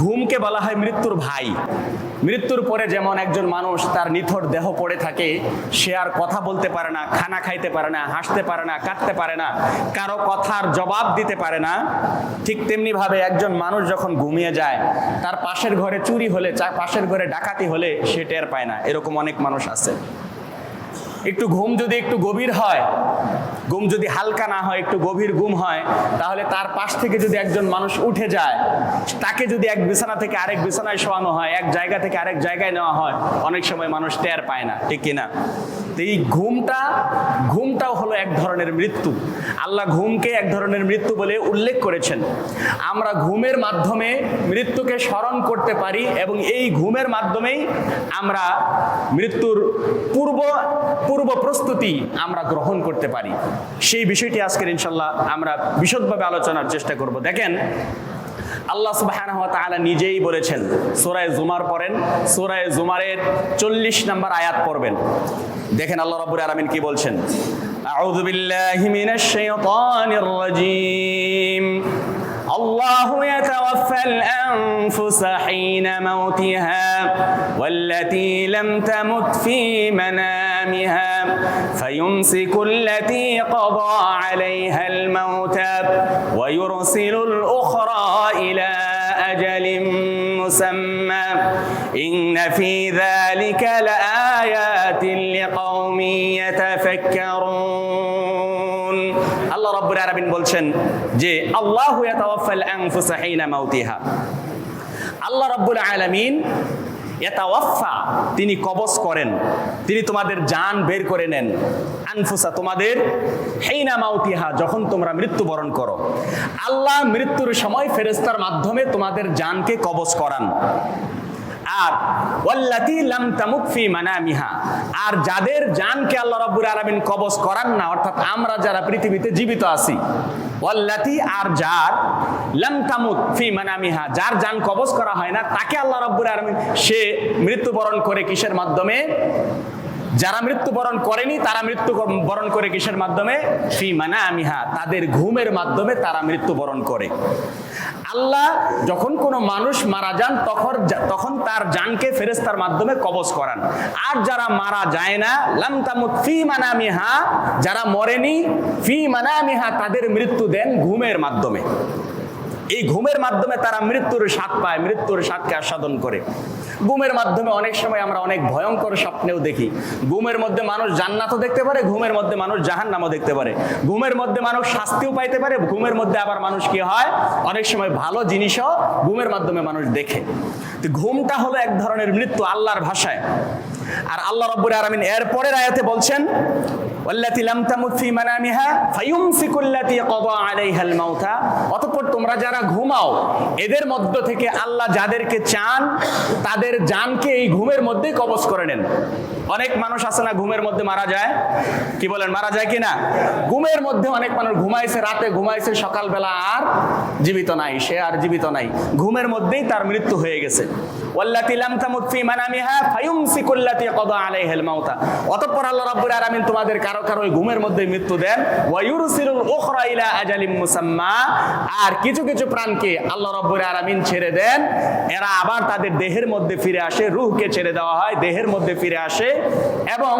ঘুমকে বলা হয় মৃত্যুর ভাই। মৃত্যুর পরে যেমন একজন মানুষ তার নিথর দেহ পড়ে থাকে, সে আর কথা বলতে পারে না, খানা খাইতে পারে না, হাসতে পারে না, কাঁদতে পারে না, কারো কথার জবাব দিতে পারে না, ঠিক তেমনি ভাবে একজন মানুষ যখন ঘুমিয়ে যায়, তার পাশের ঘরে চুরি হলে, পাশের ঘরে ডাকাতি হলে সে টের পায় না। এরকম অনেক মানুষ আছে। একটু ঘুম যদি একটু গভীর হয়, ঘুম যদি হালকা না হয়, একটু গভীর ঘুম হয়, তাহলে তার পাশ থেকে যদি একজন মানুষ উঠে যায়, তাকে যদি এক বিছানা থেকে আরেক বিছানায় শোয়ানো হয়, এক জায়গা থেকে আরেক জায়গায় নেওয়া হয়, অনেক সময় মানুষ টের পায় না, ঠিক কিনা? তো এই ঘুমটাও হলো এক ধরনের মৃত্যু। আল্লাহ ঘুমকে এক ধরনের মৃত্যু বলে উল্লেখ করেছেন। আমরা ঘুমের মাধ্যমে মৃত্যুকে স্মরণ করতে পারি এবং এই ঘুমের মাধ্যমেই আমরা মৃত্যুর পূর্ব প্রস্তুতি আমরা গ্রহণ করতে পারি। সেই বিষয়টি আজকের ইনশাল্লাহ আমরা বিশদভাবে আলোচনার চেষ্টা করব। দেখেন, আল্লাহ সুবহানাহু ওয়া তাআলা নিজেই বলেছেন, সূরা জুমার পড়েন, সূরা জুমারের 40 নম্বর আয়াত পড়বেন। দেখেন আল্লাহ রাব্বুল আলামিন কি বলছেন। আউযু বিল্লাহি মিনাশ শাইতানির রাজীম। الله يتوفى الأنفس حين موتها والتي لم تمت في منامها فيمسك التي قضى عليها الموت ويرسل الأخرى إلى أجل مسمى إن في ذلك لآيات لقوم يتفكرون আল্লাহ রাব্বুল আলামিন বলছেন যে আল্লাহু ইয়াতাওয়াফাল আনফুসা হিনা মাউতিহা। আল্লাহ রাব্বুল আলামিন ইয়াতাওয়াফা, তিনি কবজ করেন, তিনি তোমাদের জান বের করে নেন। আনফুসা, তোমাদের, হিনা মাউতিহা, যখন তোমরা মৃত্যুবরণ করো। আল্লাহ মৃত্যুর সময় ফেরেশতার মাধ্যমে তোমাদের জানকে কবজ করান। আর ওয়াল্লাতী লাম তামুত ফি মানামিহা, আর যাদের জানকে আল্লাহ রাব্বুল আলামিন কবজ করান না, অর্থাৎ আমরা যারা পৃথিবীতে জীবিত আছি, ওয়াল্লাতী, আর যার, লাম তামুত ফি মানামিহা, যার জান কবজ করা হয় না, তাকে আল্লাহ রাব্বুল আলামিন সে মৃত্যুবরণ করে কিসের মাধ্যমে? যারা মৃত্যুবরণ করেনি তারা মৃত্যুবরণ করে কিসের মাধ্যমে? ফি মানামিহা, তাদের ঘুমের মাধ্যমে তারা মৃত্যুবরণ করে। আল্লাহ যখন কোনো মানুষ মারা যান তখন তার জানকে ফেরেশতার মাধ্যমে কবজ করান। আর যারা মারা যায় না, লাম তামুত ফি মানামিহা, যারা মরেনি, ফি মানামিহা, তাদের মৃত্যু দেন ঘুমের মাধ্যমে। এই ঘুমের মাধ্যমে তারা মৃত্যুর স্বাদ পায়, মৃত্যুর স্বাদকে আস্বাদন করে। ঘুমের মাধ্যমে অনেক সময় আমরা অনেক ভয়ঙ্কর স্বপ্নেও দেখি। ঘুমের মধ্যে মানুষ জান্নাতও দেখতে পারে, ঘুমের মধ্যে মানুষ জাহান্নামও দেখতে পারে, ঘুমের মধ্যে মানুষ শাস্তিও পাইতে পারে, ঘুমের মধ্যে আবার মানুষ কি হয়, অনেক সময় ভালো জিনিসও ঘুমের মাধ্যমে মানুষ দেখে। তো ঘুমটা হলো এক ধরনের মৃত্যু আল্লাহর ভাষায়। আর আল্লাহ রাব্বুল আলামিন এর পরের আয়াতে বলছেন, ওয়াল্লাতী লাম তামুত ফি মানামিহা ফায়ুমসিকুল্লাতী ক্বাদা আলাইহাল মাউতা, অতঃপর তোমরা যারা ঘুমাও, এদের মধ্য থেকে আল্লাহ যাদেরকে চান তাদের জানকে এই ঘুমের মধ্যেই কবজ করে নেন। অনেক মানুষ আছে না ঘুমের মধ্যে মারা যায়, কি বলেন, মারা যায় কিনা? ঘুমের মধ্যে অনেক মানুষ ঘুমাইছে, রাতে ঘুমাইছে, সকালবেলা আর জীবিত নাই, সে আর জীবিত নাই, ঘুমের মধ্যেই তার মৃত্যু হয়ে গেছে। ওয়াল্লাতী লাম তামুত ফি মানামিহা ফায়ুমসিকুল্লাতী ক্বাদা আলাইহাল মাউতা, অতঃপর আল্লাহ রাব্বুল আলামিন তোমাদের কারো কারো ঘুমের মধ্যে মৃত্যু দেন। ওয়া ইউরসিলুল উখরা ইলা আজালিম মুসাম্মা, আর কিছু কিছু প্রাণকে আল্লাহ রাব্বুল আলামিন ছেড়ে দেন, এরা আবার তাদের দেহের মধ্যে ফিরে আসে, রূহকে ছেড়ে দেওয়া হয়, দেহের মধ্যে ফিরে আসে, এবং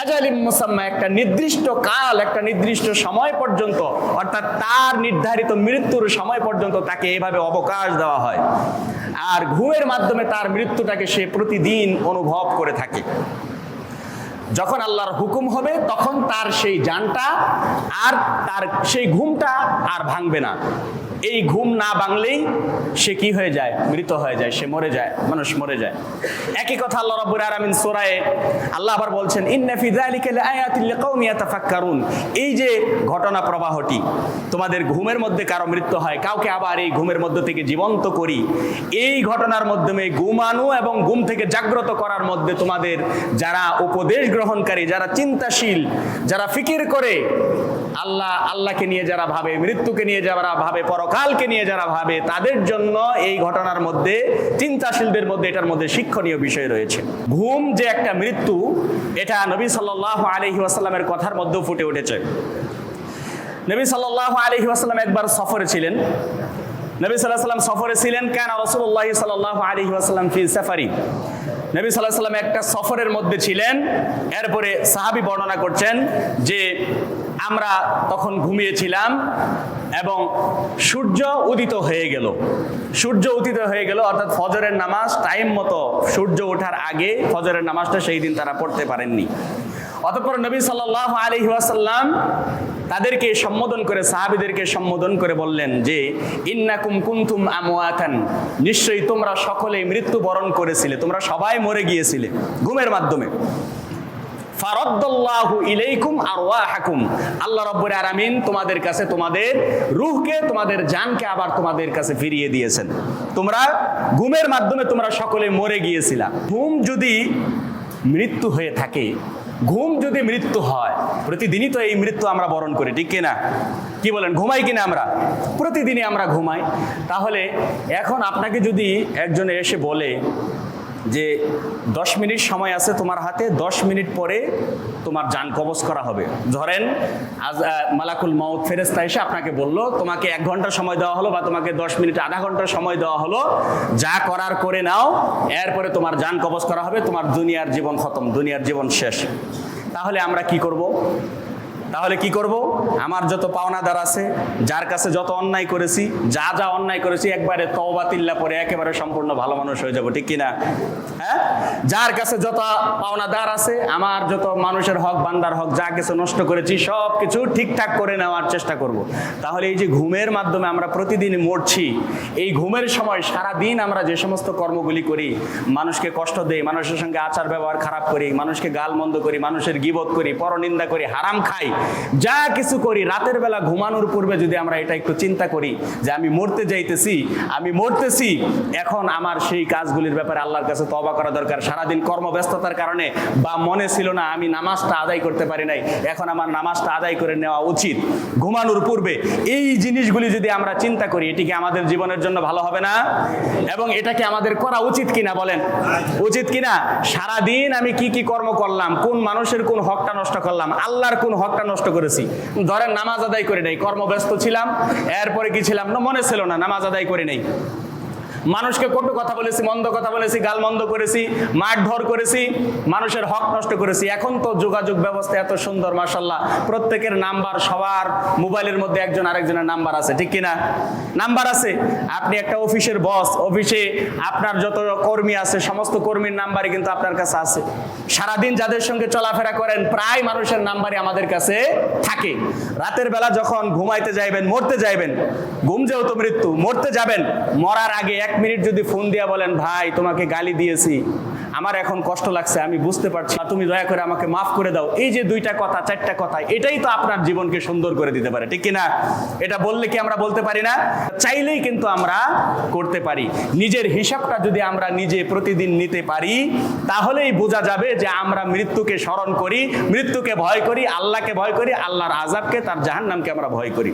আজালিম মুসাম্মা, একটা নির্দিষ্ট কাল, একটা নির্দিষ্ট সময় পর্যন্ত, অর্থাৎ তার নির্ধারিত মৃত্যুর সময় পর্যন্ত তাকে এভাবে অবকাশ দেওয়া হয়। আর ঘুমের মাধ্যমে তার মৃত্যুটাকে সে প্রতিদিন অনুভব করে থাকে। যখন আল্লাহর হুকুম হবে তখন তার সেই জানটা আর তার সেই ঘুমটা আর ভাঙবে না। এই ঘুম না ভাঙলেই সে কি হয়ে যায়? মৃত হয়ে যায়, সে মরে যায়, মানুষ মরে যায়। একই কথা আল্লাহ রাব্বুল আলামিন সূরায়ে আল্লাহ আবার বলছেন, ইন্না ফি যালিকা লাআয়াতিন লিকাউমিন ইয়াতাফাক্কারুন, এই যে ঘটনা প্রবাহটি, তোমাদের ঘুমের মধ্যে কারো মৃত্যু হয়, কাউকে আবার এই ঘুমের মধ্য থেকে জীবন্ত করি, এই ঘটনার মাধ্যমে ঘুমানো এবং ঘুম থেকে জাগ্রত করার মধ্যে তোমাদের যারা উপদেশ গ্রহণকারী, যারা চিন্তাশীল, যারা ফিকির করে, আল্লাহকে নিয়ে যারা ভাবে, মৃত্যুকে নিয়ে যারা ভাবে, পরকালকে নিয়ে যারা ভাবে, তাদের জন্য এই ঘটনার মধ্যে, চিন্তাশীলদের মধ্যে এটার মধ্যে শিক্ষণীয় বিষয় রয়েছে। ঘুম যে একটা মৃত্যু, এটা নবী সাল্লাল্লাহু আলাইহি ওয়াসাল্লামের কথার মধ্যেও ফুটে উঠেছে। নবী সাল্লাল্লাহু আলাইহি ওয়াসাল্লাম একবার সফরে ছিলেন, নবী সাল্লাল্লাহু আলাইহি ওয়াসাল্লাম সফরে ছিলেন। কানা রাসূলুল্লাহ সাল্লাল্লাহু আলাইহি ওয়াসাল্লাম ফি সাফারি, নবী সাল্লাল্লাহু আলাইহি ওয়াসাল্লাম একটা সফরের মধ্যে ছিলেন। এরপরে সাহাবী বর্ণনা করছেন যে আমরা তখন ঘুমিয়েছিলাম এবং সূর্য উদিত হয়ে গেল। সূর্য উদিত হয়ে গেল অর্থাৎ ফজরের নামাজ টাইম মতো, সূর্য ওঠার আগে ফজরের নামাজটা সেই দিন তারা পড়তে পারেননি। অতঃপর নবী সাল্লাল্লাহু আলাইহি ওয়াসাল্লাম তাদেরকে সম্বোধন করে, সাহাবীদেরকে সম্বোধন করে বললেন যে ইন্নাকুম কুনতুম আমওয়াতান, নিশ্চয়ই তোমরা সকলেই মৃত্যুবরণ করেছিলে, তোমরা সবাই মরে গিয়েছিলে ঘুমের মাধ্যমে। ফারাদ্দাল্লাহু ইলাইকুম আরওয়াহাকুম, আল্লাহ রাব্বুল আলামিন তোমাদের কাছে তোমাদের রূহকে, তোমাদের জানকে আবার তোমাদের কাছে ফিরিয়ে দিয়েছেন। তোমরা ঘুমের মাধ্যমে তোমরা সকলে মরে গিয়েছিলা। ঘুম যদি মৃত্যু হয়ে থাকে, ঘুম যদি মৃত্যু হয়, প্রতিদিনই তো এই মৃত্যু আমরা বরণ করি, ঠিক কিনা? কি বলেন, ঘুমাই কিনা? আমরা প্রতিদিনই আমরা ঘুমাই। তাহলে এখন আপনাকে যদি একজনে এসে বলে যে 10 মিনিট সময় আছে তোমার হাতে, 10 মিনিট পরে তোমার জান কবজ করা হবে। ধরেন আজ মালাকুল মাউত ফেরেশতা এসে আপনাকে বলল তোমাকে 1 ঘন্টা সময় দেওয়া হলো বা তোমাকে 10 মিনিট আধা ঘন্টা সময় দেওয়া হলো, যা করার করে নাও, এরপরে তোমার জান কবজ করা হবে, তোমার দুনিয়ার জীবন খতম, দুনিয়ার জীবন শেষ। তাহলে আমরা কি করব? তাহলে কি করব? আমার যত পাওনাদার আছে, যার কাছে যত অন্যায় করেছি, যা যা অন্যায় করেছি, একবারে তওবা তিল্লা পরে একেবারে সম্পূর্ণ ভালো মানুষ হয়ে যাব, ঠিক কিনা? হ্যাঁ, যার কাছে যত পাওনাদার আছে, আমার যত মানুষের হক, বান্দার হক, যা কিছু নষ্ট করেছি সব কিছু ঠিকঠাক করে নেওয়ার চেষ্টা করব। তাহলে এই যে ঘুমের মাধ্যমে আমরা প্রতিদিন মরছি, এই ঘুমের সময় সারা দিন আমরা যে সমস্ত কর্মগুলি করি, মানুষকে কষ্ট দেই, মানুষের সঙ্গে আচার ব্যবহার খারাপ করি, মানুষকে গালমন্দ করি, মানুষের গীবত করি, পরনিন্দা করি, হারাম খাই, যা কিছু করি, রাতের বেলা ঘুমানোর পূর্বে যদি আমরা এটা একটু চিন্তা করি যে আমি মরতে যাইতেছি, আমি মরতেছি, এখন আমার সেই কাজগুলির ব্যাপারে আল্লাহর কাছে তওবা করা দরকার। সারাদিন কর্মব্যস্ততার কারণে বা মনে ছিল না, আমি নামাজটা আদায় করতে পারি নাই, এখন আমার নামাজটা আদায় করে নেওয়া উচিত ঘুমানোর পূর্বে। এই জিনিসগুলি যদি আমরা চিন্তা করি, এটি কি আমাদের জীবনের জন্য ভালো হবে না? এবং এটাকে আমাদের করা উচিত কিনা বলেন? উচিত কিনা? সারাদিন আমি কি কি কর্ম করলাম, কোন মানুষের কোন হকটা নষ্ট করলাম, আল্লাহর কোন হকটা নষ্ট করেছি। ধরেন নামাজ আদায় করে নেই, কর্মব্যস্ত ছিলাম, এরপরে কি ছিলাম না, মনে ছিল না, নামাজ আদায় করে নেই, মানুষকে কটু কথা বলেছি, মন্দ কথা বলেছি, গালমন্দ করেছি, মারধর করেছি, মানুষের হক নষ্ট করেছি। এখন তো যোগাযোগ ব্যবস্থা এত সুন্দর, মাশাআল্লাহ, প্রত্যেকের নাম্বার, সবার মোবাইলের মধ্যে একজন আরেকজনের নাম্বার আছে, ঠিক কিনা? নাম্বার আছে। আপনি একটা অফিসের বস, অফিসে আপনার যত কর্মী আছে, সমস্ত কর্মীর নাম্বারই কিন্তু আপনার কাছে আছে। সারাদিন যাদের সঙ্গে চলাফেরা করেন, প্রায় মানুষের নাম্বারই আমাদের কাছে থাকে। রাতের বেলা যখন ঘুমাইতে যাইবেন, মরতে যাইবেন, ঘুম যেহেতু মৃত্যু, মরতে যাবেন, মরার আগে 1 মিনিট যদি ফোন দিয়া বলেন, ভাই তোমাকে গালি দিয়েছি, আমার এখন কষ্ট লাগছে, আমি বুঝতে পারছি, তুমি দয়া করে আমাকে মাফ করে দাও, এই যে 2টা কথা, 4টা কথা, এটাই তো আপনার জীবনকে সুন্দর করে দিতে পারে, ঠিক কিনা? এটা বললে কি আমরা বলতে পারি না? চাইলেই কিন্তু আমরা করতে পারি। নিজের হিসাবটা যদি আমরা নিজে প্রতিদিন নিতে পারি, তাহলেই বোঝা যাবে যে আমরা মৃত্যুকে স্মরণ করি, মৃত্যুকে ভয় করি, আল্লাহকে ভয় করি, আল্লাহর আযাবকে, তার জাহান্নামকে আমরা ভয় করি।